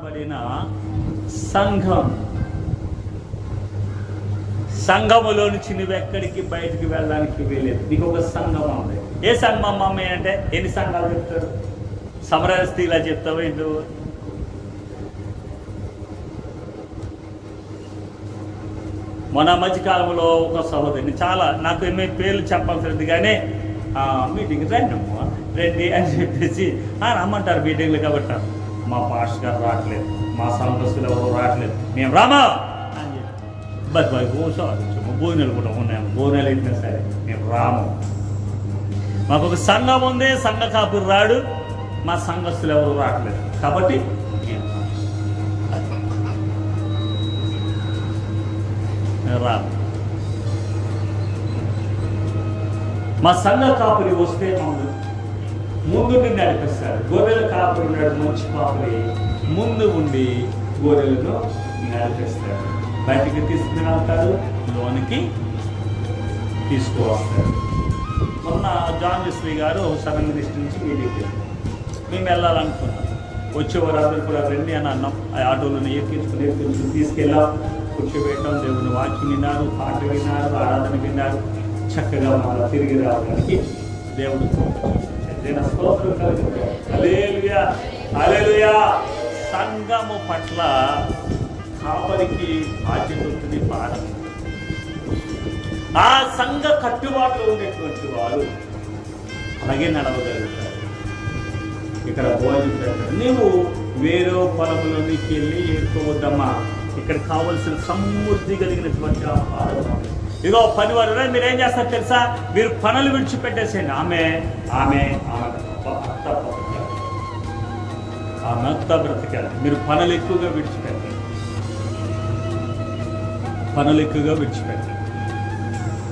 అనబడిన సంఘం. సంఘములో నుంచి నువ్వెక్కడికి బయటికి వెళ్ళడానికి వీలేదు. నీకు ఒక సంఘం ఉంది. ఏ సంఘం అమ్మాయి అంటే ఎన్ని సంఘాలు చెప్తారు? సమరస్తి ఇలా చెప్తావు ఏంటో. మొన్న మధ్యకాలంలో ఒక సహోదరిని చాలా నాకు ఏమీ పేర్లు చెప్పాల్సింది కానీ మీటింగ్ రండి అని చెప్పేసి రమ్మంటారు మీటింగ్లు కాబట్టి మా పాస్టర్ గారు రావట్లేదు, మా సంఘస్థులు ఎవరు రావట్లేదు, మేము రామా అని చెప్పి బతిబాయి ఆలోచించాము. భోజనాలు కూడా ఉన్నాము, భోజనాలు అయినా సరే మేము రాము. మాకు ఒక సంఘం ఉంది, సంఘ కాపురు రాడు, మా సంఘస్థులు ఎవరు రావట్లేదు కాబట్టి రాదు. మా సంఘ కాపురి వస్తే ముందు నడిపిస్తారు. గొర్రెల కాపురి ఉన్నాడు, మంచి కాపురి ముందు ఉండి గొర్రెలను నడిపిస్తాడు. బయటికి తీసుకుని వెళ్తాడు, లోనికి తీసుకువస్తాడు. మొన్న జాన్ జస్వి గారు సడన్ లిస్ట్ నుంచి మీటింగ్ మేము వెళ్ళాలనుకున్నాం. వచ్చేవారు అందరూ కూడా రండి అని అన్నాం. ఆ ఆటోలను ఎక్కించుకుని తీసుకెళ్ళాం, కూర్చోబెట్టాం. దేవుని వాక్యం విన్నారు, పాటలు విన్నారు, ఆరాధన విన్నారు. చక్కగా మళ్ళీ తిరిగి రావడానికి దేవుడు హల్లెలూయా హల్లెలూయా. సంఘము పట్ల కాపరికి బాధ్యత ఉంటుంది, భారం. ఆ సంఘ కట్టుబాటులో ఉండేటువంటి వారు అలాగే నడవగలుగుతారు. ఇక్కడ భోజనం పెట్టారు. నీవు వేరే పొలంలోనికి వెళ్ళి ఏడుకోవద్దమ్మా. ఇక్కడ కావలసిన సమృద్ధి కలిగినటువంటి ఆహారం. ఇగో పనివారు మీరేం చేస్తారు తెలుసా? మీరు పనులు విడిచిపెట్టేసేయండి. ఆమె అంతా బ్రతకాలి. మీరు పనులు ఎక్కువగా విడిచిపెట్టాలి, పనులు ఎక్కువగా విడిచిపెట్టాలి.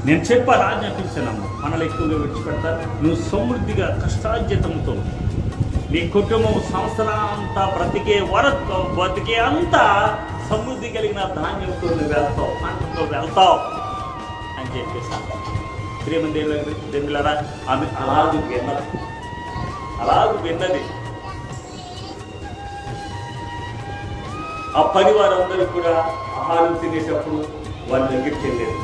నేను చెప్పాను, ఆజ్ఞాపించానమ్మా, పనులు ఎక్కువగా విడిచిపెడతారు. నువ్వు సమృద్ధిగా కష్టార్జితంతో నీ కుటుంబం సంవత్సరాంతా బ్రతికే అంతా సమృద్ధి కలిగిన ధాన్యంతో నువ్వు వెళ్తావు, పంటతో వెళ్తావు అని చెప్పేసి శ్రీమందిరా ఆమె అలాగే విన్నది. ఆ పరివారందరూ కూడా ఆహారం తినేటప్పుడు వాళ్ళ దగ్గరికి వెళ్ళారు.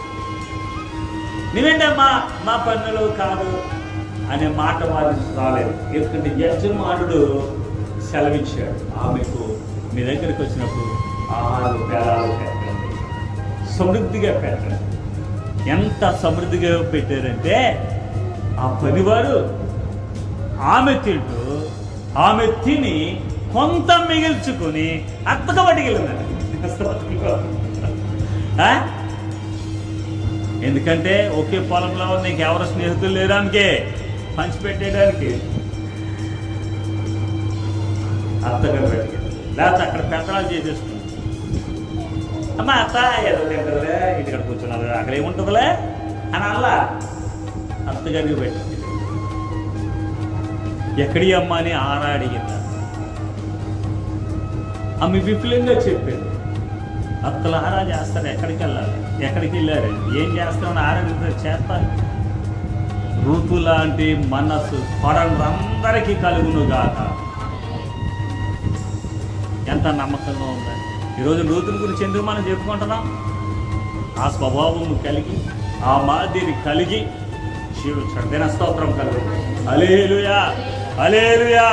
నువ్వేంటమ్మా మా పనులు కాదు అనే మాట వారికి రాలేదు. ఎందుకంటే యజమానుడు సెలవిచ్చాడు, ఆమెకు మీ దగ్గరికి వచ్చినప్పుడు ఆహారం పేరాలు పెట్టండి, సమృద్ధిగా పెట్టండి. ఎంత సమృద్ధిగా పెట్టారంటే ఆ పనివారు ఆమె తింటూ ఆమె తిని కొంత మిగిల్చుకొని అత్తగా పట్టుకెళ్ళిందండి. ఎందుకంటే ఒకే పొలంలో నీకు ఎవరు స్నేహితులు లేరానికే పంచిపెట్టేయడానికి అత్తగా పట్టుకెళ్ళి, లేకపోతే అక్కడ పెత్తనాలు చేసేసుకుంది. అమ్మ అత్త ఏదో తింటుందిలే, ఇంటికాడ కూర్చున్నది, అక్కడ ఏముంటుందిలే అని అలా అత్తగారికి పెట్టింది. ఎక్కడి అమ్మ అని అడిగింది. ఆమె విపులంగా చెప్పాడు, అత్తలు ఆరా చేస్తారు, ఎక్కడికి వెళ్ళాలి, ఎక్కడికి వెళ్ళారు, ఏం చేస్తామని ఆరాధిస్తారు, చేస్తారు. ఋతు లాంటి మనస్సు పడందరికీ కలుగును గాక. ఎంత నమ్మకంగా ఉందండి. ఈరోజు ఋతుల గురించి ఎందుకు మనం చెప్పుకుంటున్నాం? ఆ స్వభావం కలిగి, ఆ మాదిరి కలిగి జీవించడం స్తోత్రం కలిగి. హల్లెలూయా హల్లెలూయా.